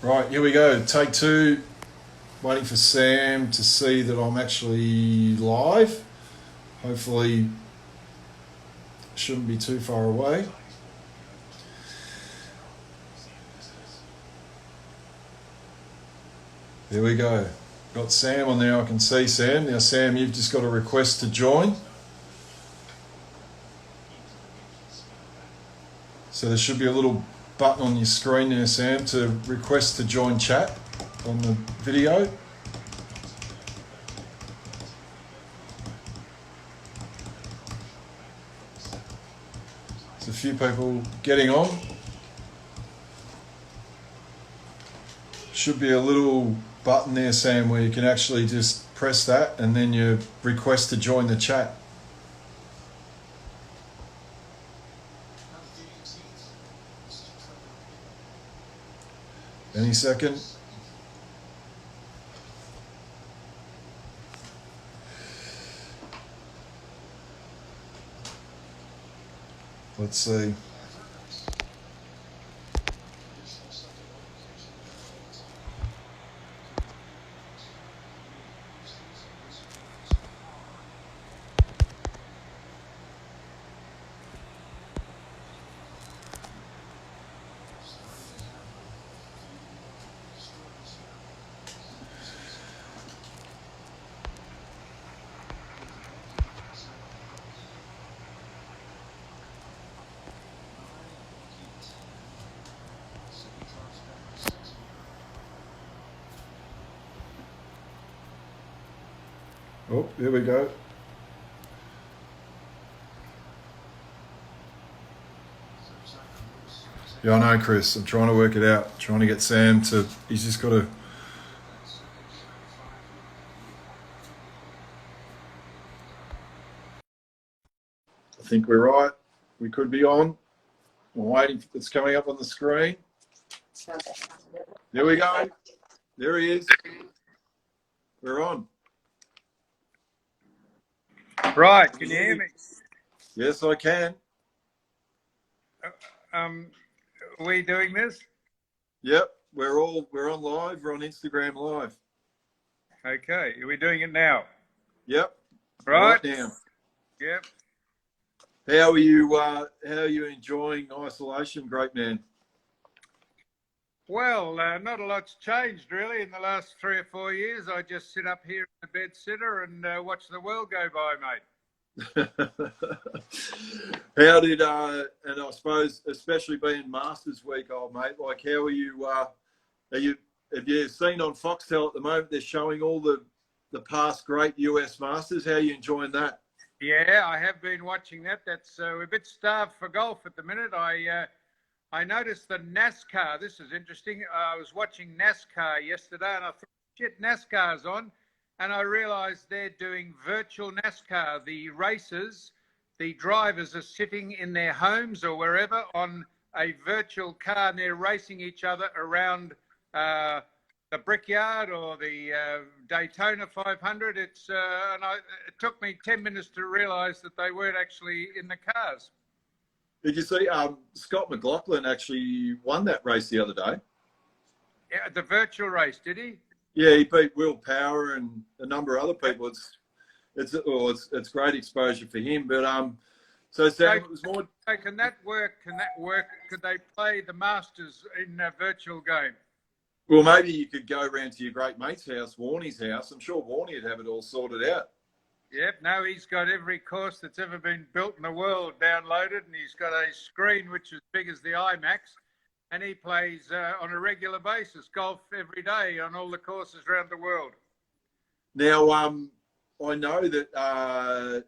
Right, here we go. Take two. Waiting for Sam to see that I'm actually live. Hopefully, shouldn't be too far away. There we go. Got Sam on there. I can see Sam. Now, Sam, you've just got a request to join. So there should be a little button on your screen there, Sam, to request to join chat on the video. There's a few people getting on. Should be a little button there, Sam, where you can actually just press that and then you request to join the chat. Any second. Let's see. Oh, here we go. Yeah, I know, Chris. I'm trying to work it out. Trying to get Sam to... He's just got to... I think we're right. We could be on. I'm waiting. It's coming up on the screen. There we go. There he is. We're on. Right, can you hear me? Yes, I can. Are we doing this? Yep, we're on live. We're on Instagram live. Okay, are we doing it now? Yep. Right now. Yep. How are you enjoying isolation, great man? Well, not a lot's changed really in the last 3 or 4 years. I just sit up here in the bed sitter and watch the world go by, mate. How did and I suppose especially being Masters Week, old mate, like how are you have you seen on Foxtel at the moment they're showing all the past great US Masters? How are you enjoying that? Yeah, I have been watching that. That's we're a bit starved for golf at the minute. I noticed the NASCAR. This is interesting. I was watching NASCAR yesterday and I thought, shit, NASCAR's on. And I realized they're doing virtual NASCAR. The racers, the drivers are sitting in their homes or wherever on a virtual car and they're racing each other around the Brickyard or the Daytona 500. It took me 10 minutes to realize that they weren't actually in the cars. Did you see Scott McLaughlin actually won that race the other day? Yeah, the virtual race, did he? Yeah, he beat Will Power and a number of other people. It's great exposure for him. But so Sam, it was more. Can that work? Could they play the Masters in a virtual game? Well, maybe you could go around to your great mate's house, Warne's house. I'm sure Warne would have it all sorted out. Yep, no, he's got every course that's ever been built in the world downloaded, and he's got a screen which is big as the IMAX, and he plays on a regular basis golf every day on all the courses around the world. Now, I know that,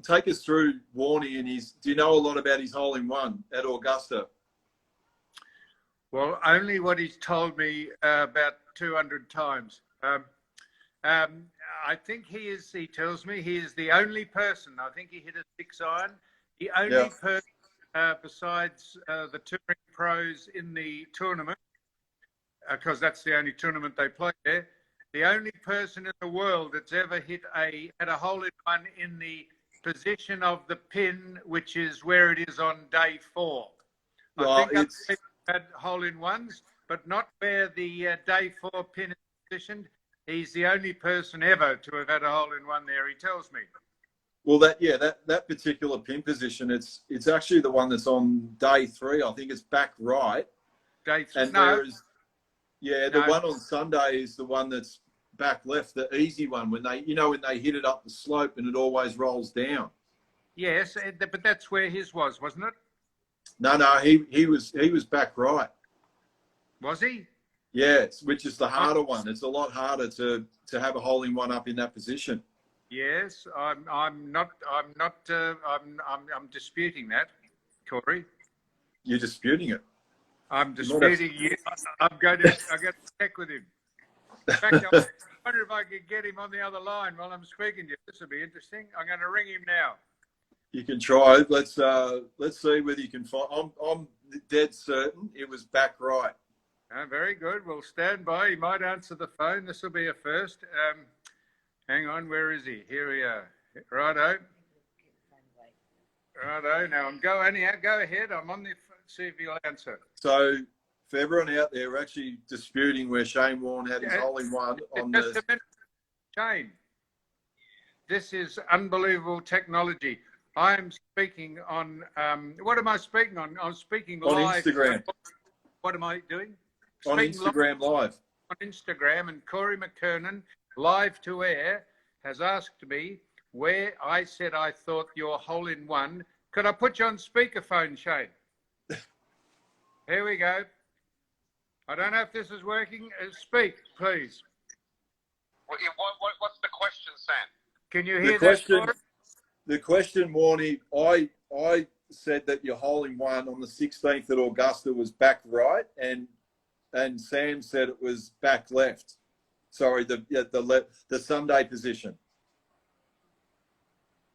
take us through Warne and do you know a lot about his hole-in-one at Augusta? Well, only what he's told me about 200 times. I think he tells me he is the only person, I think he hit a 6-iron, the only person besides the touring pros in the tournament, because that's the only tournament they play there, the only person in the world that's ever hit a hole-in-one in the position of the pin, which is where it is on day 4. Well, had hole-in-ones, but not where the day 4 pin is positioned. He's the only person ever to have had a hole-in-one there, he tells me. Well, that particular pin position, it's actually the one that's on day 3. I think it's back right. Day 3. And no. The one on Sunday is the one that's back left, the easy one, when they hit it up the slope and it always rolls down. Yes, but that's where his was, wasn't it? No, he was back right. Was he? Yes, which is the harder one. It's a lot harder to have a hole-in-one up in that position. Yes, I'm disputing that, Corey. You're disputing it. I'm disputing you. I'm going to check with him. In fact, I wonder if I could get him on the other line while I'm speaking to you. This will be interesting. I'm going to ring him now. You can try. Let's see whether you can find. I'm dead certain it was back right. Very good. We'll stand by. He might answer the phone. This will be a first. Hang on. Where is he? Here we are. Righto. Now go ahead. I'm on the. See if he'll answer. So for everyone out there, we're actually disputing where Shane Warne had his hole-in-one on just the. A minute, Shane. This is unbelievable technology. I am speaking on. What am I speaking on? I'm speaking on live. Instagram. What am I doing? On Instagram live. On Instagram, and Corey McKernan, live to air, has asked me where I said I thought your hole-in-one. Could I put you on speakerphone, Shane? Here we go. I don't know if this is working. Speak, please. What's the question, Sam? Can you hear that? The question, Warne, I said that your hole-in-one on the 16th at Augusta was back right, and Sam said it was back left. Sorry, the Sunday position.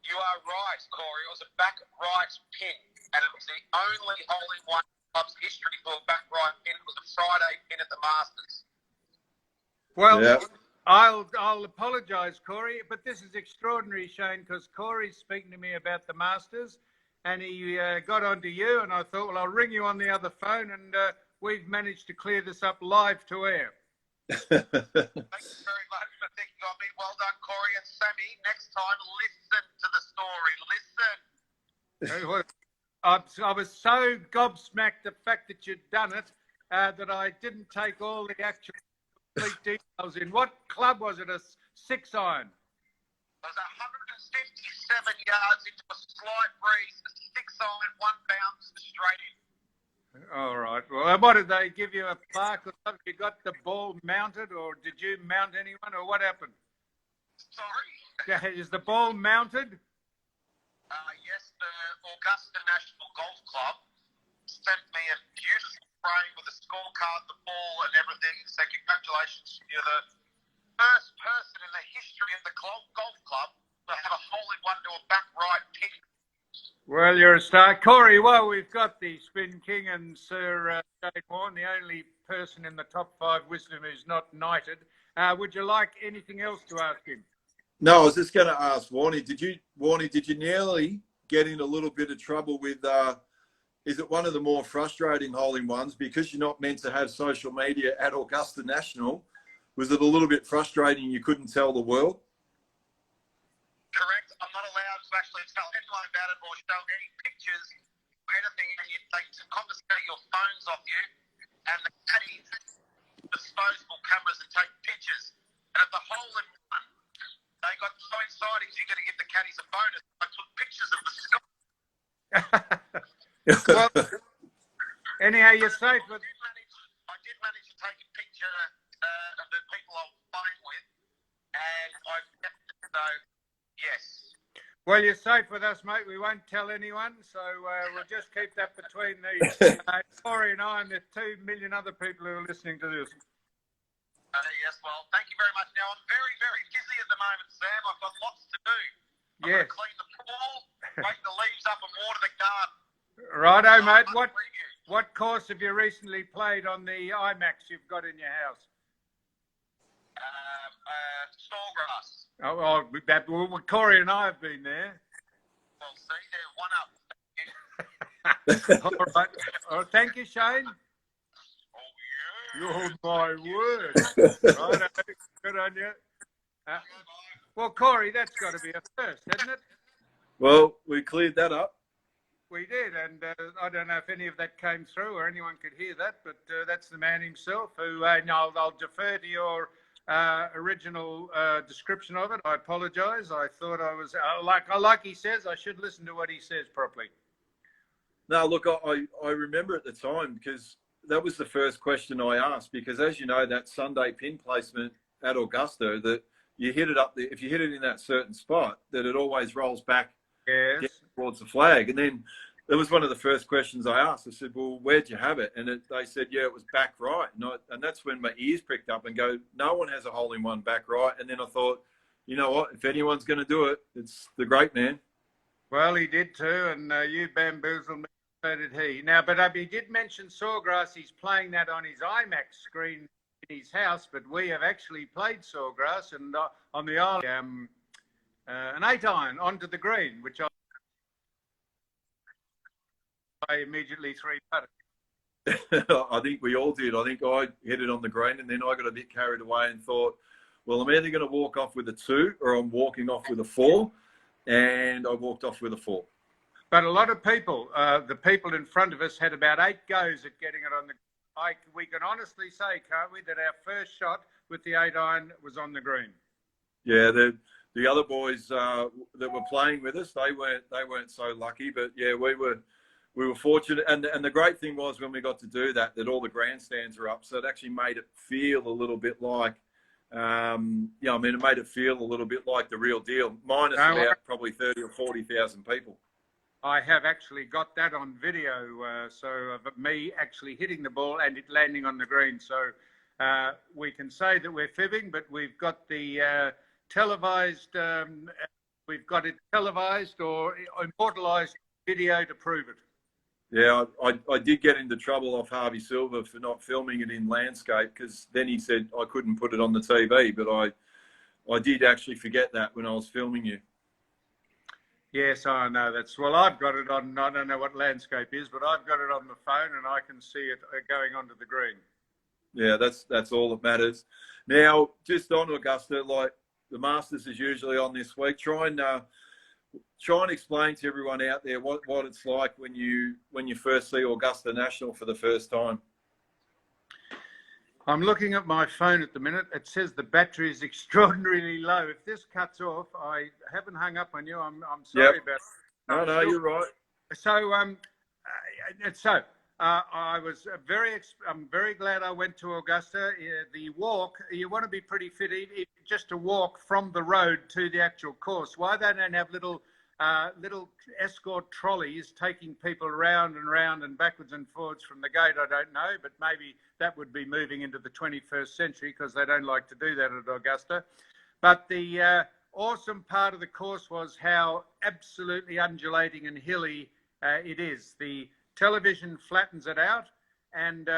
You are right, Corey. It was a back right pin, and it was the only hole-in-one in club's history for a back right pin. It was a Friday pin at the Masters. Well, yeah. I'll apologise, Corey, but this is extraordinary, Shane, because Corey's speaking to me about the Masters, and he got onto you, and I thought, well, I'll ring you on the other phone, and we've managed to clear this up live to air. Thank you very much for thinking of me. Well done, Corey and Sammy. Next time, listen to the story. Listen. I was so gobsmacked the fact that you'd done it that I didn't take all the actual complete details in. What club was it? A 6-iron? It was 157 yards into a slight breeze. A 6-iron, 1 bounce straight in. All right. Well, what did they give you, a plaque or something? You got the ball mounted, or did you mount anyone, or what happened? Sorry? Is the ball mounted? Yes, the Augusta National Golf Club sent me a beautiful frame with a scorecard, the ball and everything. So congratulations. You're the first person in the history of the golf club to have a hole-in-one to a back right pin. Well, you're a star. Corey, well, we've got the Spin King and Sir Shane Warne, the only person in the top 5 wisdom who's not knighted. Would you like anything else to ask him? No, I was just going to ask Warne, did you nearly get in a little bit of trouble with, is it one of the more frustrating hole-in-ones because you're not meant to have social media at Augusta National? Was it a little bit frustrating you couldn't tell the world? Correct. I'm not allowed to actually tell anyone about it or show any pictures or anything. And they confiscate your phones off you, and the caddies disposable cameras and take pictures. And at the hole-in-one, they got so excited because you're going to give the caddies a bonus. I took pictures of the sky. Well, anyhow, you're safe. I did manage to take a picture of the people I was playing with, and I've kept it, so yes. Well, you're safe with us, mate. We won't tell anyone, so we'll just keep that between the Corey and I and the 2 million other people who are listening to this. Yes, well, thank you very much. Now, I'm very, very busy at the moment, Sam. I've got lots to do. I'm going to clean the pool, wake the leaves up and water the garden. Righto, mate. What course have you recently played on the IMAX you've got in your house? Sawgrass. Well, Corey and I have been there. Well, see, there's one up. All right. Well, thank you, Shane. Oh, my word. Right, good on you. Well, Corey, that's got to be a first, hasn't it? Well, we cleared that up. We did, and I don't know if any of that came through or anyone could hear that, but that's the man himself who, no, I'll defer to your original description of it. I apologise. I thought I was, like he says, I should listen to what he says properly. No, look, I remember at the time because that was the first question I asked, because as you know, that Sunday pin placement at Augusta, that you hit it up there, if you hit it in that certain spot, that it always rolls back towards the flag. And then that was one of the first questions I asked. I said, well, where'd you have it? And they said, yeah, it was back right. And that's when my ears pricked up and go, no one has a hole-in-one back right. And then I thought, you know what, if anyone's going to do it, it's the great man. Well, he did too, and you bamboozled me, so did he. Now, but he did mention Sawgrass. He's playing that on his IMAX screen in his house, but we have actually played Sawgrass, and on the island, an 8-iron onto the green, which I immediately three-putted. I think we all did. I think I hit it on the green, and then I got a bit carried away and thought, well, I'm either going to walk off with a 2 or I'm walking off with a 4, and I walked off with a 4. But a lot of people, the people in front of us had about 8 goes at getting it on the. We can honestly say, can't we, that our first shot with the 8-iron was on the green. Yeah, the other boys that were playing with us, they weren't so lucky, but yeah, we were fortunate. And the great thing was when we got to do that all the grandstands are up, so it actually made it feel a little bit like, it made it feel a little bit like the real deal, minus about probably 30 or 40,000 people. I have actually got that on video, so of me actually hitting the ball and it landing on the green. So we can say that we're fibbing, but we've got the televised, we've got it televised or immortalised video to prove it. Yeah, I did get into trouble off Harvey Silver for not filming it in landscape, because then he said I couldn't put it on the TV, but I did actually forget that when I was filming you. Yes, I know. Well, I've got it on, I don't know what landscape is, but I've got it on the phone and I can see it going onto the green. Yeah, that's all that matters. Now, just on Augusta, like the Masters is usually on this week, try and explain to everyone out there what it's like when you first see Augusta National for the first time. I'm looking at my phone at the minute. It says the battery is extraordinarily low. If this cuts off, I haven't hung up on you. I'm sorry about it. No, you're right. So I'm very glad I went to Augusta. The walk, you want to be pretty fit, just to walk from the road to the actual course. Why they don't have little escort trolleys taking people round and round and backwards and forwards from the gate, I don't know, but maybe that would be moving into the 21st century, because they don't like to do that at Augusta. But the awesome part of the course was how absolutely undulating and hilly it is. The television flattens it out, and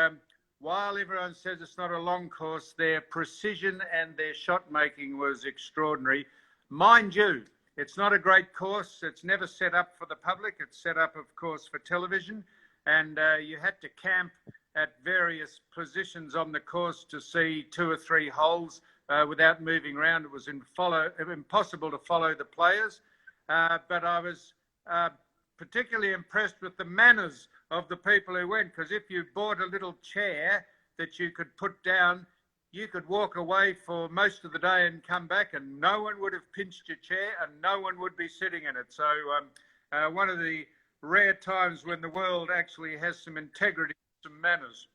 while everyone says it's not a long course, their precision and their shot making was extraordinary. Mind you, it's not a great course. It's never set up for the public. It's set up, of course, for television. And you had to camp at various positions on the course to see 2 or 3 holes without moving around. It was impossible to follow the players. But I was particularly impressed with the manners of the people who went, because if you bought a little chair that you could put down, you could walk away for most of the day and come back and no one would have pinched your chair and no one would be sitting in it. So one of the rare times when the world actually has some integrity, some manners.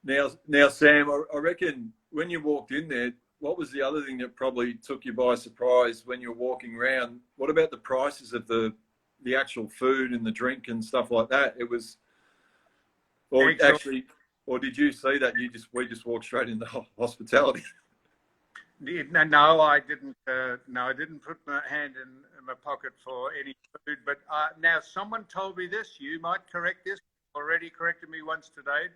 Now, Sam, I reckon when you walked in there, what was the other thing that probably took you by surprise when you're walking around? What about the prices of the actual food and the drink and stuff like that? It was, or did you see that? We just walked straight into hospitality. No, I didn't. I didn't put my hand in my pocket for any food. But now someone told me this. You might correct this. Already corrected me once today.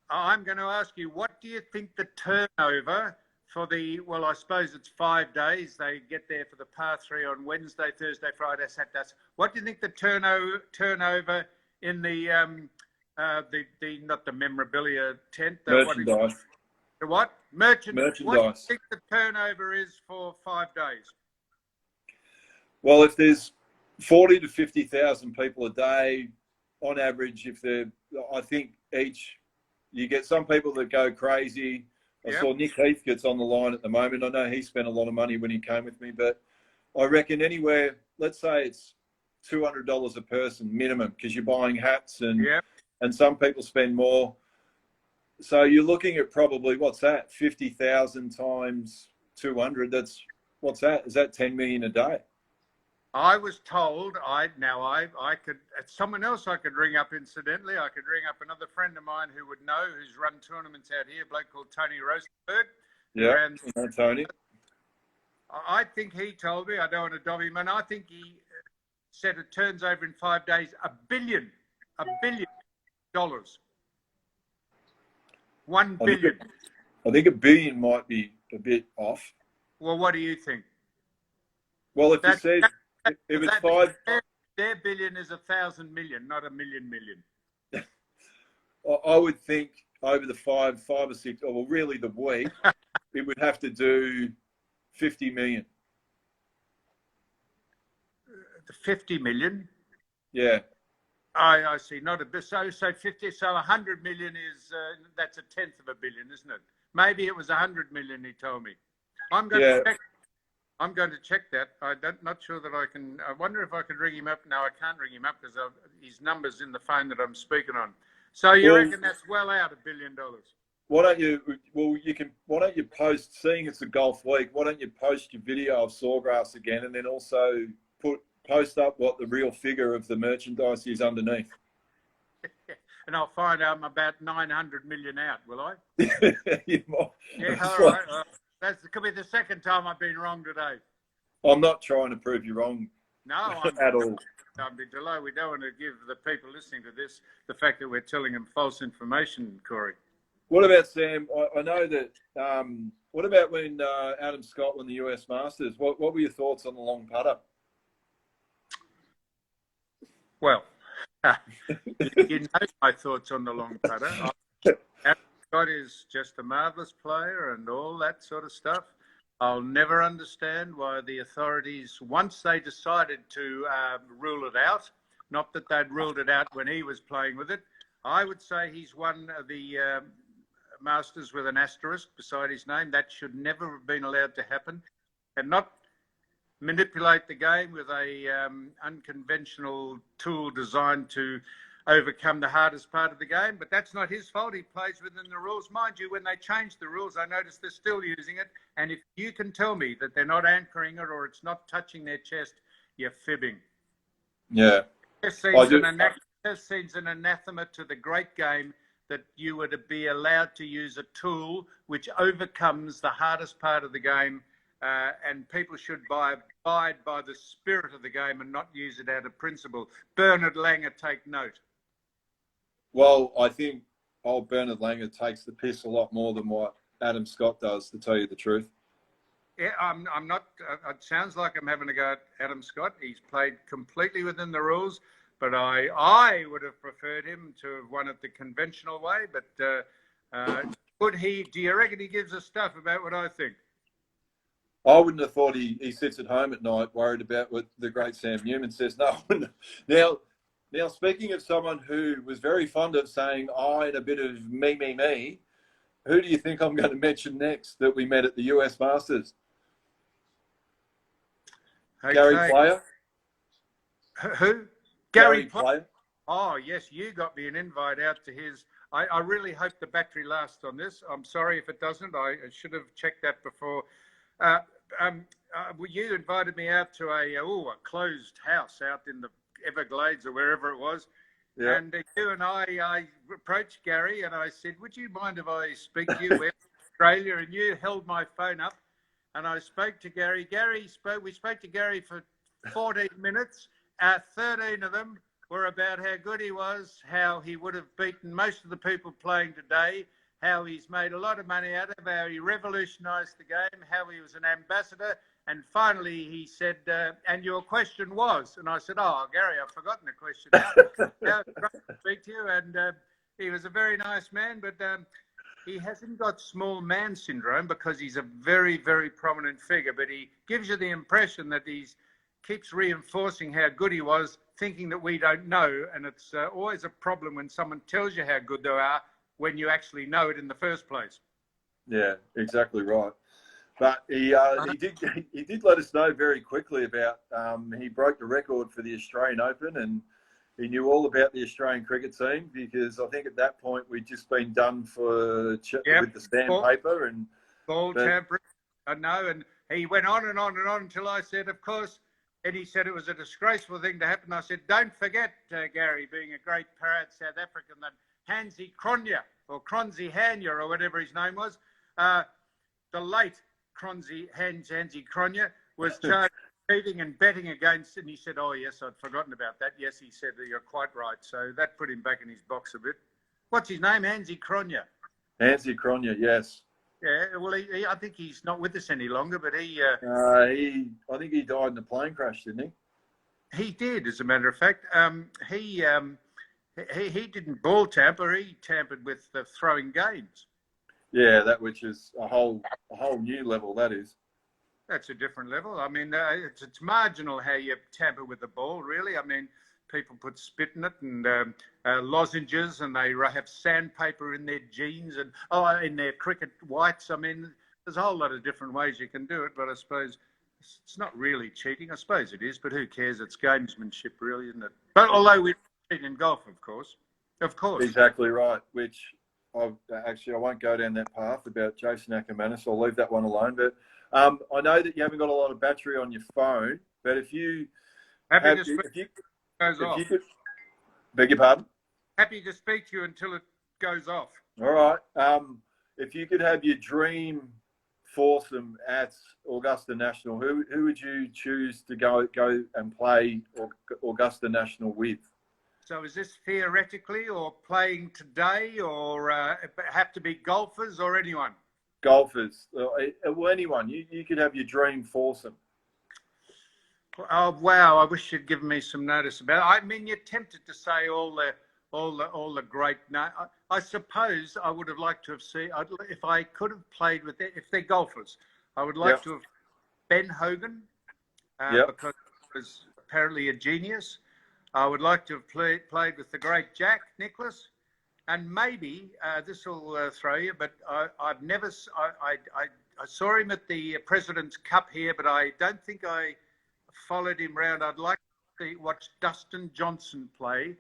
I'm going to ask you, what do you think the turnover for I suppose it's 5 days. They get there for the par 3 on Wednesday, Thursday, Friday, Saturday. What do you think the turnover in the The not the memorabilia tent. Merchandise. The what? Merchandise. What do you Merchandise. think the turnover is for 5 days? Well, if there's 40 to 50,000 people a day, on average, I think you get some people that go crazy. I saw Nick Heathcote's on the line at the moment. I know he spent a lot of money when he came with me, but I reckon anywhere, let's say it's $200 a person minimum, because you're buying hats and some people spend more. So you're looking at probably, what's that? 50,000 times 200. What's that? Is that 10 million a day? I was told I could, someone else I could ring up incidentally. I could ring up another friend of mine who would know, who's run tournaments out here, a bloke called Tony Rosenberg. Yeah, Tony. I think he told me, I don't want to dob him, and I think he said it turns over in 5 days $1 billion. $1 billion. I think $1 billion might be a bit off. Well, what do you think? Well, if you said if it's five, their billion is 1,000 million, not a million. I would think over the five or six, or well, really the week, it would have to do 50 million. 50 million? Yeah. I see. Not a bit. So 50. So 100 million is that's 1/10 of $1 billion, isn't it? Maybe it was 100 million. He told me. I'm going to check that. Not sure that I can. I wonder if I can ring him up. No, I can't ring him up because his number's in the phone that I'm speaking on. So you reckon that's well out $1 billion? Why don't you? Well, you can. Why don't you post? Seeing it's a golf week, why don't you post your video of Sawgrass again, and then also post up what the real figure of the merchandise is underneath. And I'll find out I'm about 900 million out, will I? You might. Yeah, all right. That could be the second time I've been wrong today. I'm not trying to prove you wrong. No, at all. I'm below. We don't want to give the people listening to this the fact that we're telling them false information, Corey. What about, Sam? I know that. What about when Adam Scott won the US Masters? What were your thoughts on the long putter? Well, you know my thoughts on the long putter. Adam Scott is just a marvellous player and all that sort of stuff. I'll never understand why the authorities, once they decided to rule it out, not that they'd ruled it out when he was playing with it, I would say he's won the Masters with an asterisk beside his name. That should never have been allowed to happen. And not manipulate the game with a unconventional tool designed to overcome the hardest part of the game. But that's not his fault. He plays within the rules. Mind you, when they changed the rules, I noticed they're still using it. And if you can tell me that they're not anchoring it or it's not touching their chest, you're fibbing. Yeah. This seems an anathema to the great game that you were to be allowed to use a tool which overcomes the hardest part of the game. And people should abide by the spirit of the game and not use it out of principle. Bernard Langer, take note. Well, I think old Bernard Langer takes the piss a lot more than what Adam Scott does, to tell you the truth. Yeah, I'm not. It sounds like I'm having a go at Adam Scott. He's played completely within the rules, but I would have preferred him to have won it the conventional way. But could he? Do you reckon he gives us stuff about what I think? I wouldn't have thought he sits at home at night worried about what the great Sam Newman says. No. Now, speaking of someone who was very fond of saying I and a bit of me, who do you think I'm going to mention next that we met at the US Masters? Okay. Gary Player. Who? Gary Player. Oh, yes, you got me an invite out to his. I really hope the battery lasts on this. I'm sorry if it doesn't. I should have checked that before. You invited me out to a closed house out in the Everglades or wherever it was. Yeah. And you and I approached Gary and I said, would you mind if I speak to you? We're in Australia, and you held my phone up and I spoke to Gary. We spoke to Gary for 14 minutes. 13 of them were about how good he was, how he would have beaten most of the people playing today, how he's made a lot of money out of it, how he revolutionised the game, how he was an ambassador. And finally he said, and your question was, and I said, oh, Gary, I've forgotten the question now. Great to speak met you, and he was a very nice man, but he hasn't got small man syndrome because he's a very, very prominent figure, but he gives you the impression that he keeps reinforcing how good he was, thinking that we don't know, and it's always a problem when someone tells you how good they are when you actually know it in the first place. Yeah, exactly right. But he did let us know very quickly about he broke the record for the Australian Open, and he knew all about the Australian cricket team because I think at that point we'd just been done with the sandpaper and ball tampering. I know, and he went on and on and on until I said, of course, and he said it was a disgraceful thing to happen. I said, don't forget, Gary, being a great proud South African, that Hansie Cronje, or Cronzy Hanya, or whatever his name was, the late Hansie Cronje, was charged with cheating and betting against, and he said, oh, yes, I'd forgotten about that. Yes, he said, you're quite right. So that put him back in his box a bit. What's his name? Hansie Cronje. Hansie Cronje, yes. Yeah, well, I think he's not with us any longer, but I think he died in a plane crash, didn't he? He did, as a matter of fact. He didn't ball tamper. He tampered with the throwing games. Yeah, which is a whole new level. That is. That's a different level. I mean, it's marginal how you tamper with the ball, really. I mean, people put spit in it and lozenges, and they have sandpaper in their jeans and in their cricket whites. I mean, there's a whole lot of different ways you can do it, but I suppose it's not really cheating. I suppose it is, but who cares? It's gamesmanship, really, isn't it? But although we cheat in golf, of course. Exactly right. Which I won't go down that path about Jason Ackermanis. I'll leave that one alone. But I know that you haven't got a lot of battery on your phone, but if you beg your pardon? Happy to speak to you until it goes off. All right. If you could have your dream foursome at Augusta National, who would you choose to go and play Augusta National with? So is this theoretically or playing today, or have to be golfers or anyone? Golfers. Well, anyone. You could have your dream foursome. Oh wow! I wish you'd given me some notice about it. I mean, you're tempted to say all the great. I suppose I would have liked to have seen. If I could have played with it, if they're golfers, I would like to have Ben Hogan because he was apparently a genius. I would like to have played with the great Jack Nicklaus, and maybe this will throw you, but I've never. I saw him at the President's Cup here, but I don't think I followed him round. I'd like to watch Dustin Johnson play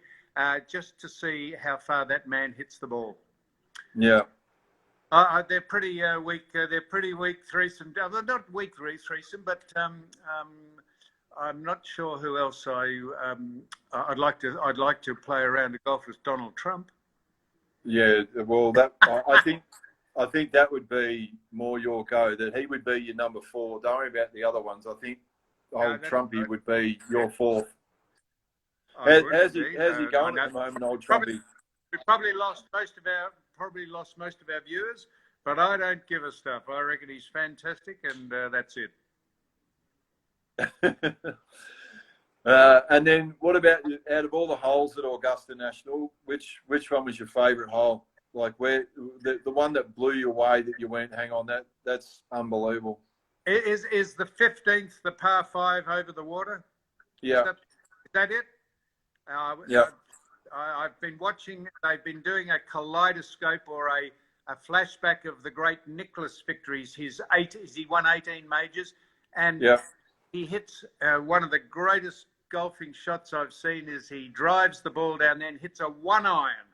just to see how far that man hits the ball. Yeah. They're pretty weak. They're pretty weak threesome. They're not weak threesome, but I'm not sure who else I'd like to play around a golf with Donald Trump. Yeah. Well, I think that would be more your go. That he would be your number 4. Don't worry about the other ones. I think old Trumpy would be your 4th. How's he going at the moment, old Trumpy? We probably lost most of our viewers, but I don't give a stuff. I reckon he's fantastic, and that's it. And then, what about out of all the holes at Augusta National? Which one was your favourite hole? Like where the one that blew you away that you went, hang on, that's unbelievable. Is the 15th the par 5 over the water? Yeah. Is that it? Yeah. I've been watching. They've been doing a kaleidoscope or a flashback of the great Nicklaus victories. He won 18 majors, and he hits one of the greatest golfing shots I've seen. Is he drives the ball down there and hits a one iron,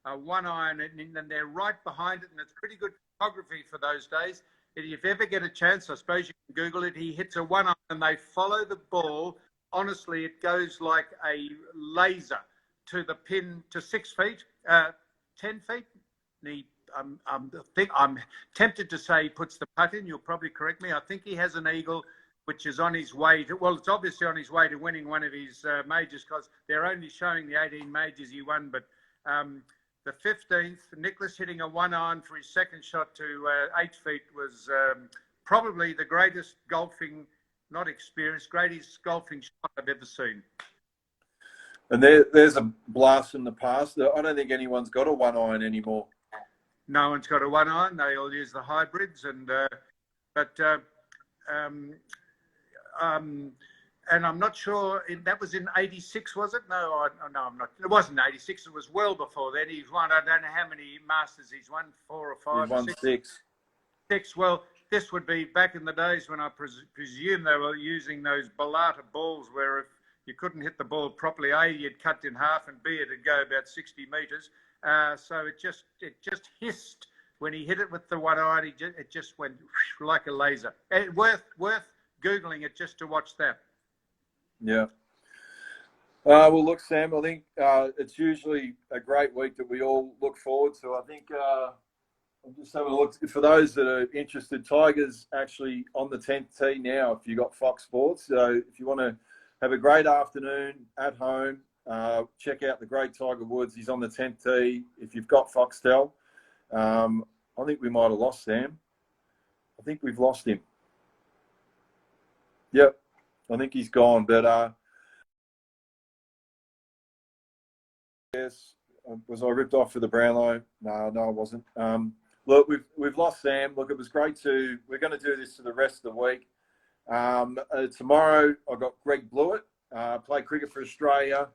and they're right behind it, and it's pretty good photography for those days. If you ever get a chance, I suppose you can Google it. He hits a one iron, and they follow the ball. Honestly, it goes like a laser to the pin to 6 feet, 10 feet. I'm tempted to say he puts the putt in. You'll probably correct me. I think he has an eagle, which is on his way to. Well, it's obviously on his way to winning one of his majors because they're only showing the 18 majors he won. But the 15th, Nicklaus hitting a one iron for his second shot to 8 feet was probably the greatest greatest golfing shot I've ever seen. And there's a blast from the past. I don't think anyone's got a one iron anymore. No one's got a one iron. They all use the hybrids, and I'm not sure. That was in '86, was it? No, no, I'm not. It wasn't '86. It was well before then. He's won. I don't know how many Masters he's won. 4 or 5. He's won six. Six. Well, this would be back in the days when I presume they were using those Bellata balls, where if you couldn't hit the ball properly, A, you'd cut in half, and B, it'd go about 60 metres. So it just hissed when he hit it with the one iron. It just went like a laser. Worth Googling it just to watch that. Yeah. Well, look, Sam, I think it's usually a great week that we all look forward to. I think I'm just having a look. For those that are interested, Tiger's actually on the 10th tee now if you've got Fox Sports. So if you want to have a great afternoon at home, check out the great Tiger Woods. He's on the 10th tee if you've got Foxtel. I think we might have lost Sam. I think we've lost him. Yep. I think he's gone, but yes, was I ripped off for the Brownlow? No, I wasn't. Look, we've lost Sam. Look, it was great we're going to do this for the rest of the week. Tomorrow I've got Greg Blewett, play cricket for Australia.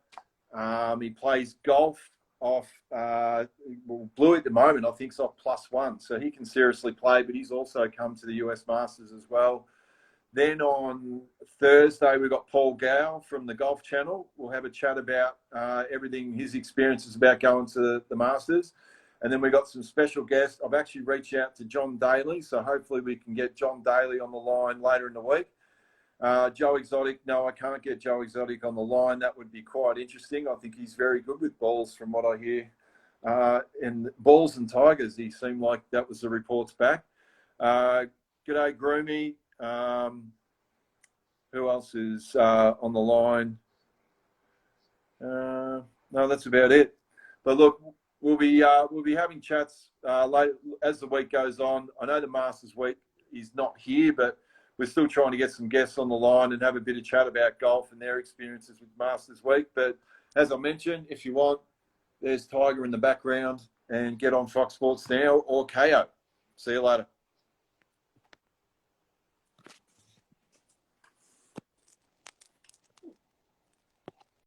He plays golf off, Blewett at the moment I think is off +1, so he can seriously play, but he's also come to the US Masters as well. Then on Thursday, we've got Paul Gow from the Golf Channel. We'll have a chat about everything, his experiences about going to the Masters. And then we've got some special guests. I've actually reached out to John Daly, so hopefully we can get John Daly on the line later in the week. Joe Exotic, no, I can't get Joe Exotic on the line. That would be quite interesting. I think he's very good with balls from what I hear. And balls and Tigers, he seemed like that was the reports back. G'day, Groomy. Who else is on the line? No, that's about it. But look, we'll be having chats later as the week goes on. I know the Masters week is not here, but we're still trying to get some guests on the line and have a bit of chat about golf and their experiences with Masters week. But as I mentioned, if you want, there's Tiger in the background, and get on Fox Sports now or KO. See you later.